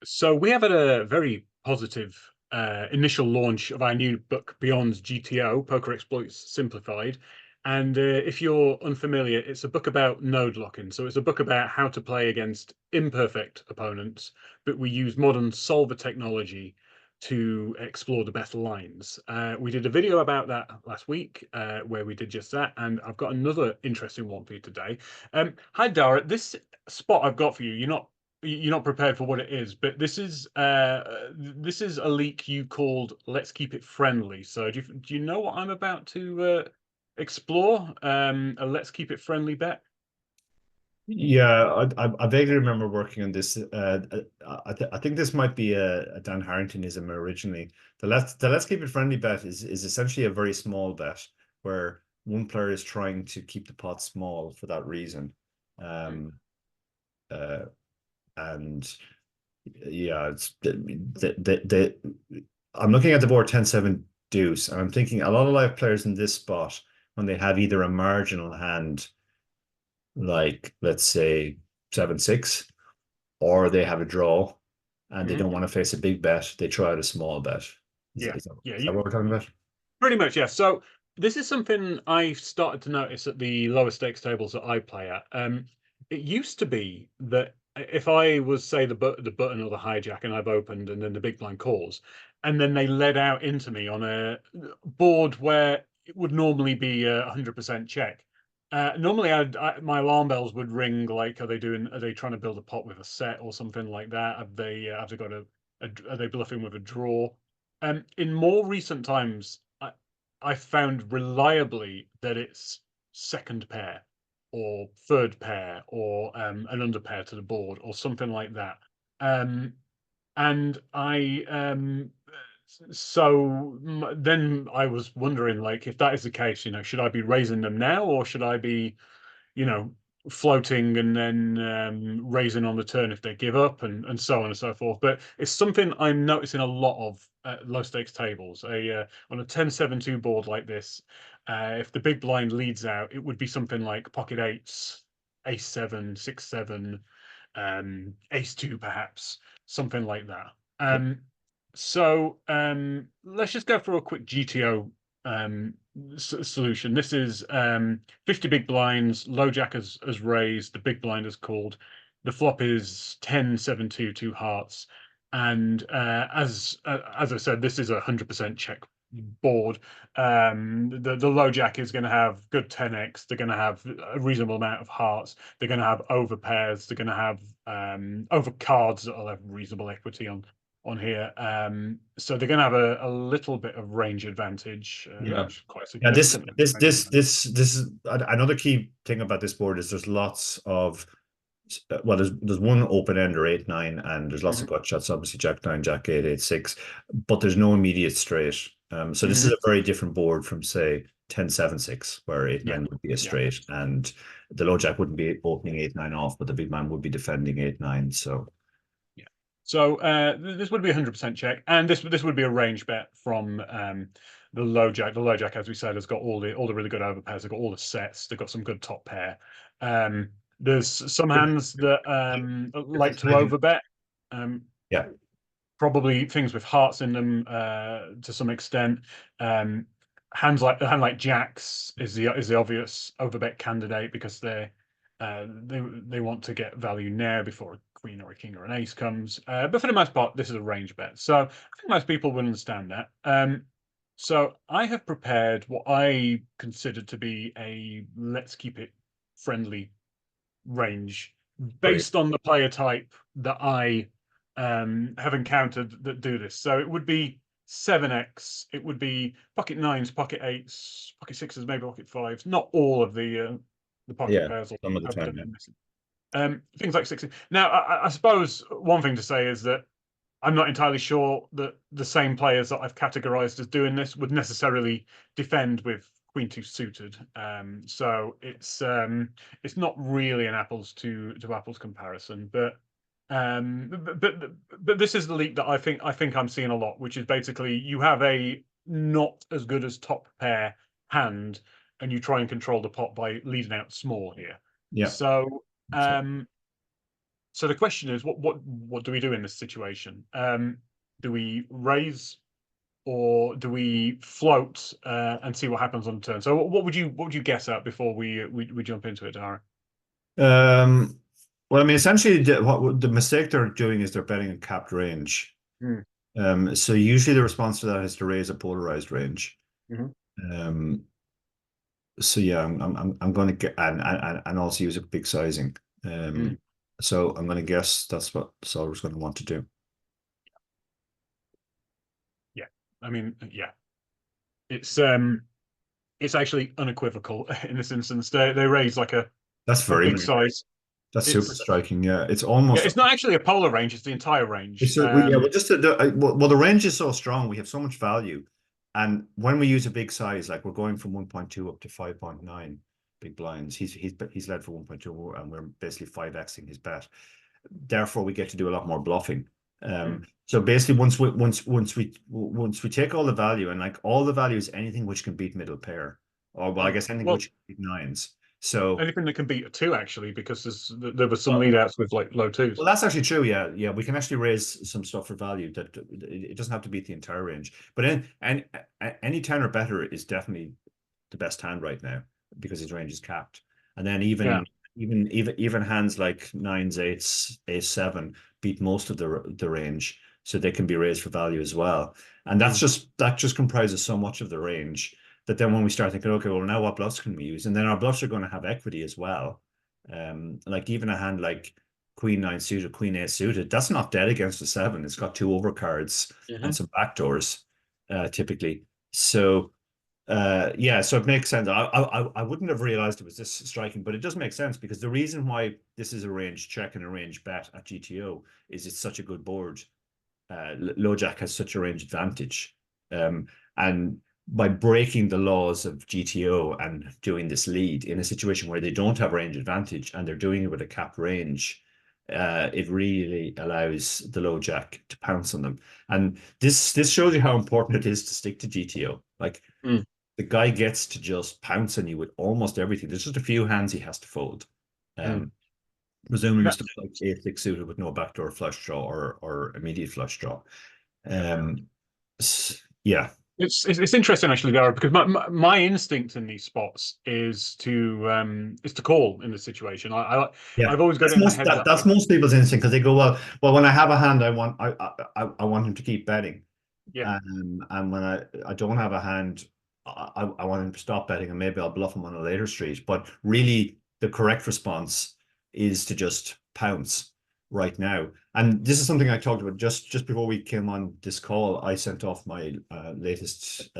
So we have had a very positive initial launch of our new book, Beyond GTO, Poker Exploits Simplified. And if you're unfamiliar, it's a book about node locking. So it's a book about how to play against imperfect opponents, but we use modern solver technology to explore the best lines. We did a video about that last week where we did just that. And I've got another interesting one for you today. Hi, Dara. This spot I've got for you, you're not prepared for what it is, but this is a leak you called "Let's keep it friendly." So do you know what I'm about to explore? A "Let's keep it friendly" bet. Yeah, I vaguely remember working on this. I think this might be a Dan Harringtonism originally. The let's keep it friendly bet is essentially a very small bet where one player is trying to keep the pot small for that reason. Um, uh, and yeah, it's I'm looking at the board 10-7 deuce, and I'm thinking a lot of live players in this spot when they have either a marginal hand like let's say 7-6, or they have a draw and they Mhm. don't want to face a big bet, they try out a small bet. Is, Yeah, is that, yeah, is that what we're talking about? pretty much, yeah. So this is something I started to notice at the lower stakes tables that I play at. It used to be that if I was, say, the button or the hijack, and I've opened, and then the big blind calls, and then they led out into me on a board where it would normally be a 100% check. Normally, my alarm bells would ring. Like, Are they trying to build a pot with a set or something like that? Have they got are they bluffing with a draw? In more recent times, I found reliably that it's second pair or third pair or an under pair to the board or something like that. Um, and then I was wondering, like, if that is the case, should I be raising them now, or should I be, you know, floating and then raising on the turn if they give up, and so on and so forth. But it's something I'm noticing a lot of low stakes tables. On a 10-7-2 board like this, if the big blind leads out, it would be something like pocket eights, ace seven, 6-7, ace two, perhaps something like that. Yeah. Let's just go for a quick GTO solution. This is 50 big blinds, low jack has raised, the big blind has called. The flop is 10-7-2, two hearts. And as I said, this is a 100% check board. The low jack is going to have good 10x. They're going to have a reasonable amount of hearts. They're going to have over pairs. They're going to have over cards that'll have reasonable equity on here. So they're going to have a little bit of range advantage, Yeah. which is quite Yeah, this significant. this this this this is another key thing about this board is there's lots of well, there's one open end or 8-9, and there's lots of Mhm, gut shots, obviously Jack 9, Jack 8, 8-6, but there's no immediate straight. So this is mhm. a very different board from say 10-7-6, where eight Yeah, nine would be a yeah, straight, and the low jack wouldn't be opening 8-9 off, but the big man would be defending 8-9. So yeah. So this would be a 100% check, and this would be a range bet from the low jack. The low jack, as we said, has got all the really good overpairs. They've got all the sets. They've got some good top pair. There's some hands that like to overbet. Um, yeah, Probably things with hearts in them to some extent. Um, a hand like jacks is the obvious overbet candidate because they want to get value now before a queen or a king or an ace comes. But for the most part, this is a range bet, so I think most people will understand that. So I have prepared what I consider to be a "let's keep it friendly" range great. based on the player type that I have encountered that do this. So it would be 7x, it would be pocket nines, pocket eights, pocket sixes, maybe pocket fives. Not all of the pocket Yeah, pairs, some although of the time, yeah. evidently missing. Things like sixes. Now, I suppose one thing to say is that I'm not entirely sure that the same players that I've categorized as doing this would necessarily defend with queen two suited. So it's not really an apples to apples comparison, but this is the leak that I think I'm seeing a lot, which is basically you have a not as good as top pair hand, and you try and control the pot by leading out small here. Yeah. So So um, So the question is, what do we do in this situation? Do we raise or do we float and see what happens on the turn? So what would you guess at before we jump into it, Dara? Um, well, I mean, essentially, what the mistake they're doing is they're betting a capped range. Mm. So usually the response to that is to raise a polarized range. Hmm. Um, so yeah, I'm going to get and also use a big sizing. Mm. So I'm going to guess that's what solver's going to want to do. Yeah, I mean, yeah, it's actually unequivocal in this instance. They raise like That's a very big nice. size. That's super It's striking. Yeah, it's Yeah, almost. it's not actually a polar range; it's the entire range. Yeah, well, just the range is so strong. We have so much value, and when we use a big size, like we're going from 1.2 up to 5.9 big blinds. He's led for 1.2, and we're basically 5xing his bet. Therefore, we get to do a lot more bluffing. Mm. So basically, once we take all the value, and like all the value is anything which can beat middle pair, or well, I guess anything Well, which can beat nines. So anything that can beat a two actually, because there were some lead outs with like low twos. well, that's actually true. Yeah, yeah, we can actually raise some stuff for value that it doesn't have to beat the entire range. But any 10 or better is definitely the best hand right now because his range is capped. And then Yeah. even hands like nines, eights, ace seven beat most of the range, so they can be raised for value as well. And Mm. that just comprises so much of the range that then when we start thinking, okay, well now what bluffs can we use? And then our bluffs are going to have equity as well. Like even a hand like queen nine suited, queen eight suited, that's not dead against a seven. It's got two overcards and Hmm. some backdoors, typically. So yeah, so it makes sense. I wouldn't have realized it was this striking, but it does make sense because the reason why this is a range check and a range bet at GTO is it's such a good board. LoJack has such a range advantage, and by breaking the laws of GTO and doing this lead in a situation where they don't have range advantage and they're doing it with a capped range, it really allows the LoJack to pounce on them. And this shows you how important it is to stick to GTO. Like Mm. the guy gets to just pounce on you with almost everything. There's just a few hands he has to fold. Mm. Um, Presumably That, stuff like ace six suited with no backdoor flush draw or immediate flush draw. Um, yeah, it's interesting actually, Dara, because my instinct in these spots is to call in this situation. yeah. I've always got it in my head that That's most people's instinct because they go, well, when I have a hand, I want him to keep betting. yeah. And when I don't have a hand, I want him to stop betting and maybe I'll bluff him on a later street. But really, the correct response is to just pounce right now. And this is something I talked about just before we came on this call. I sent off my latest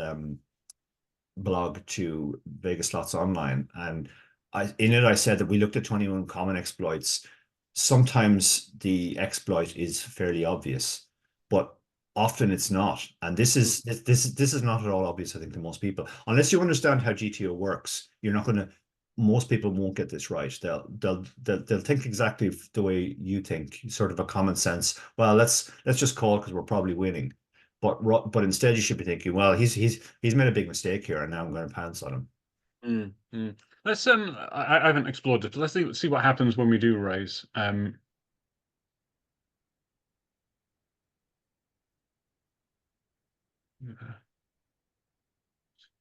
blog to Vegas Slots Online, and in it I said that we looked at 21 common exploits. Sometimes the exploit is fairly obvious, but often it's not. And this is not at all obvious, I think, to most people. Unless you understand how GTO works, you're not going to. Most people won't get this right. They'll think exactly the way you think, sort of a common sense. Well, let's just call because we're probably winning. But instead you should be thinking, well, he's made a big mistake here, and now I'm going to pounce on him. Mm. Mm. Let's I haven't explored it. Let's see what happens when we do raise.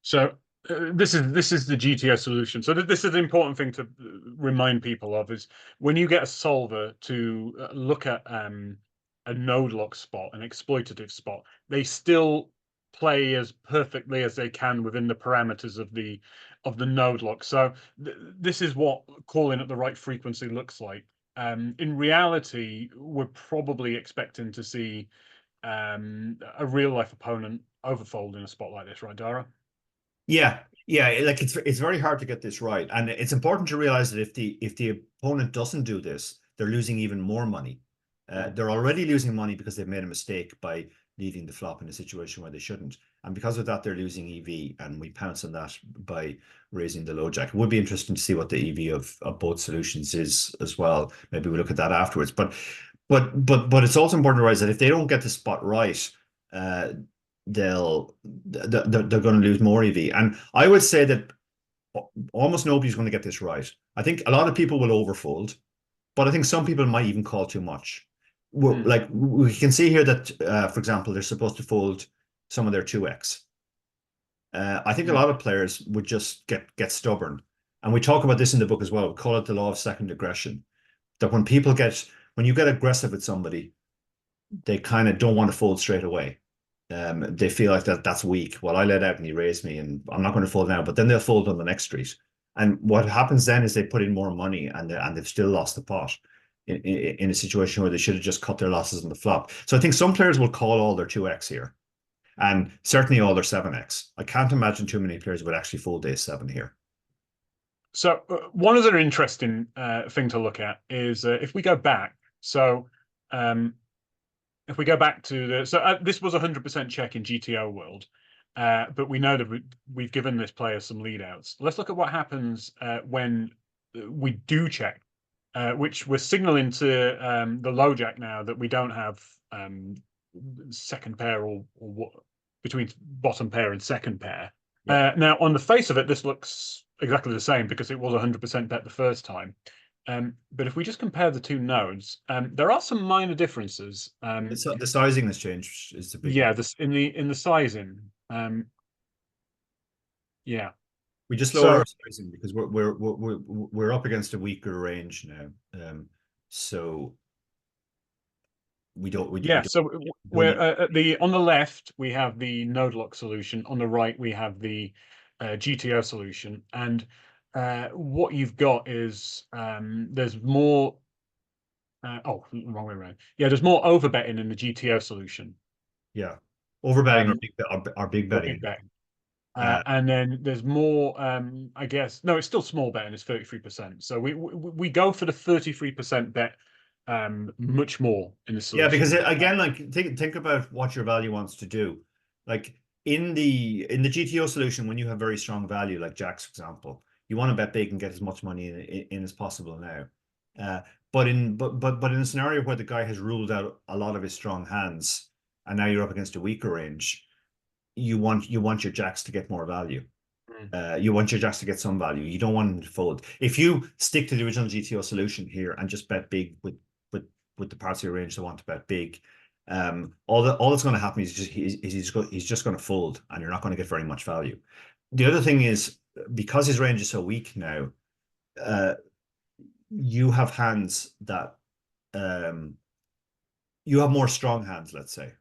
So this is the GTO solution. So this is the important thing to remind people of is when you get a solver to look at a node lock spot, an exploitative spot, they still play as perfectly as they can within the parameters of the node lock. So this is what calling at the right frequency looks like. In reality, we're probably expecting to see a real life opponent overfold in a spot like this, right, Dara? Yeah, yeah, like it's very hard to get this right, and it's important to realize that if the opponent doesn't do this, they're losing even more money. Mm. They're already losing money because they've made a mistake by leaving the flop in a situation where they shouldn't, and because of that, they're losing EV, and we pounce on that by raising the low jack. It would be interesting to see what the EV of both solutions is as well. Maybe we look at that afterwards, but it's also important to realize that if they don't get the spot right, uh, they're going to lose more EV. And I would say that almost nobody's going to get this right. I think a lot of people will overfold. but I think some people might even call too much. Mm, Like we can see here that, for example, they're supposed to fold some of their 2x. I think a mm. lot of players would just get stubborn, and we talk about this in the book as well. We call it the law of second aggression. That when you get aggressive with somebody, they kind of don't want to fold straight away. They feel like that's weak. Well, I let out and he raised me, and I'm not going to fold now. But then they'll fold on the next street, and what happens then is they put in more money, and they've still lost the pot in a situation where they should have just cut their losses on the flop. So I think some players will call all their 2x here, and certainly all their 7x. I can't imagine too many players would actually fold ace 7 here. So one other interesting thing to look at is if we go back. So um, if we go back to this was 100% check in GTO world, but we know that we've given this player some lead outs. Let's look at what happens when we do check, which we're signaling to the low jack now that we don't have second pair or what between bottom pair and second pair. Yeah. Now, on the face of it, this looks exactly the same because it was 100% bet the first time. But if we just compare the two nodes, there are some minor differences. The sizing has changed is the big Yeah, one. this in the sizing. Yeah. We just lower So our sizing because we're up against a weaker range now. So we yeah, don't, so don't we're need. at the on the left we have the node lock solution. On the right we have the GTO solution, and what you've got is there's more. Oh, wrong way around. Yeah, there's more overbetting in the GTO solution. Yeah, overbetting Um, our big or big betting. bet. Uh, And then there's more, I guess, no, it's still small betting, it's 33%. So we go for the 33% bet much more in the yeah, because solution. again, like think about what your value wants to do. Like in the GTO solution, when you have very strong value, like Jack's example, you want to bet big and get as much money in as possible now. Uh, but in a scenario where the guy has ruled out a lot of his strong hands, and now you're up against a weaker range, you want your jacks to get more value. Mm, You want your jacks to get some value. You don't want them to fold. If you stick to the original GTO solution here and just bet big with with the parts of your range that want to bet big, all that's going to happen is he's just going to fold, and you're not going to get very much value. The other thing is because his range is so weak now, uh, you have hands that um, you have more strong hands, let's say.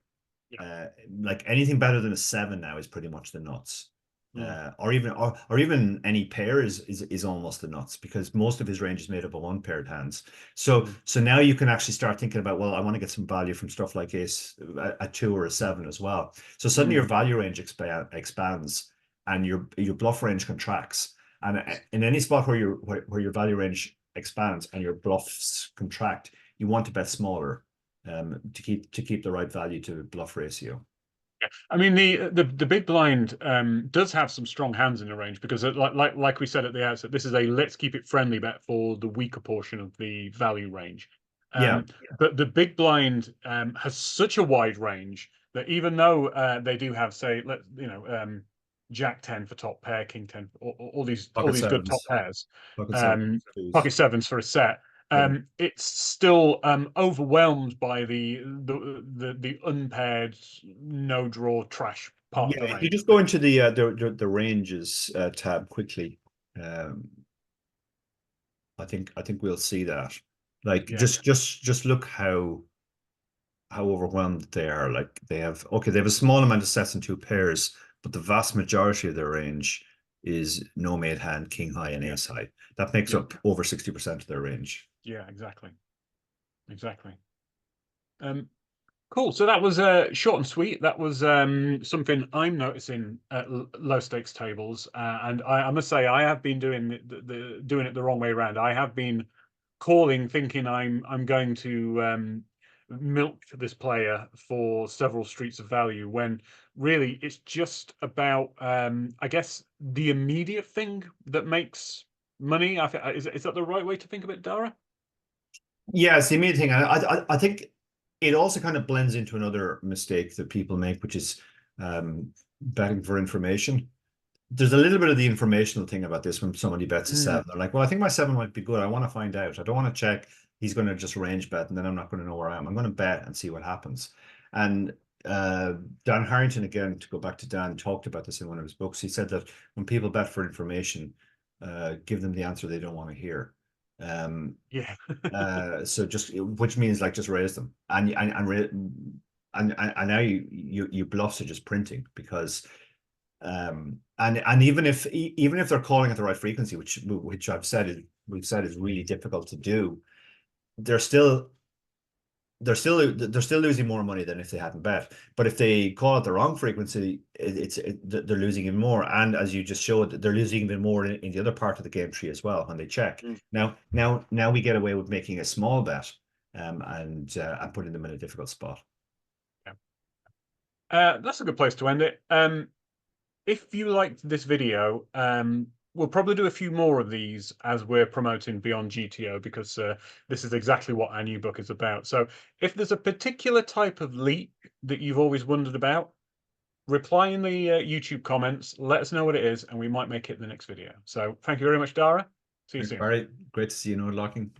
yeah. Like anything better than a 7 now is pretty much the nuts. Mm, Or even any pair is almost the nuts because most of his range is made up of unpaired hands. So now you can actually start thinking about, well, I want to get some value from stuff like ace a 2 or a 7 as well. So suddenly your mm. value range expands and your bluff range contracts. And in any spot where your value range expands and your bluffs contract, you want to bet smaller to keep the right value to bluff ratio. I mean the big blind does have some strong hands in the range because like we said at the outset, this is a let's keep it friendly bet for the weaker portion of the value range. Yeah, But the big blind has such a wide range that even though they do have, say, Jack 10 for top pair, King 10, all pocket these good top sevens, pairs, pocket sevens, um, twos. pocket sevens for a set. Yeah, It's still overwhelmed by the unpaired no draw trash part of yeah. the If you range. just go into the ranges tab quickly, um, I think we'll see that. Like Yeah, just look how overwhelmed they are. Like they have a small amount of sets and two pairs, but the vast majority of their range is no made hand, king high, and yeah, ace high. That makes yeah, up over 60% of their range. yeah, exactly, exactly. Um, Cool. So that was short and sweet. That was something I'm noticing at low stakes tables, and I must say I have been doing doing it the wrong way around. I have been calling, thinking I'm going to milk this player for several streets of value, when really it's just about I guess the immediate thing that makes money. I think is that the right way to think of it, Dara? Yeah, it's the immediate thing. I think it also kind of blends into another mistake that people make, which is betting for information. There's a little bit of the informational thing about this when somebody bets a Mm, seven. They're like, well, I think my seven might be good. I want to find out. I don't want to check. he's going to just range bet, and then I'm not going to know where I am. I'm going to bet and see what happens. And Dan Harrington, again, to go back to Dan, talked about this in one of his books. He said that when people bet for information, give them the answer they don't want to hear. Yeah. So just, which means like just raise them, and now you bluffs are just printing, because and even if they're calling at the right frequency, which we've said is really difficult to do, they're still they're still losing more money than if they hadn't bet. But if they call it the wrong frequency, they're losing even more. And as you just showed, they're losing even more in the other part of the game tree as well when they check. Mm. Now we get away with making a small bet, and putting them in a difficult spot. That's a good place to end it. If you liked this video, we'll probably do a few more of these as we're promoting Beyond GTO, because this is exactly what our new book is about. So if there's a particular type of leak that you've always wondered about, reply in the YouTube comments, let us know what it is, and we might make it in the next video. So thank you very much, Dara. See you soon. All right, great to see you, Noah Locking.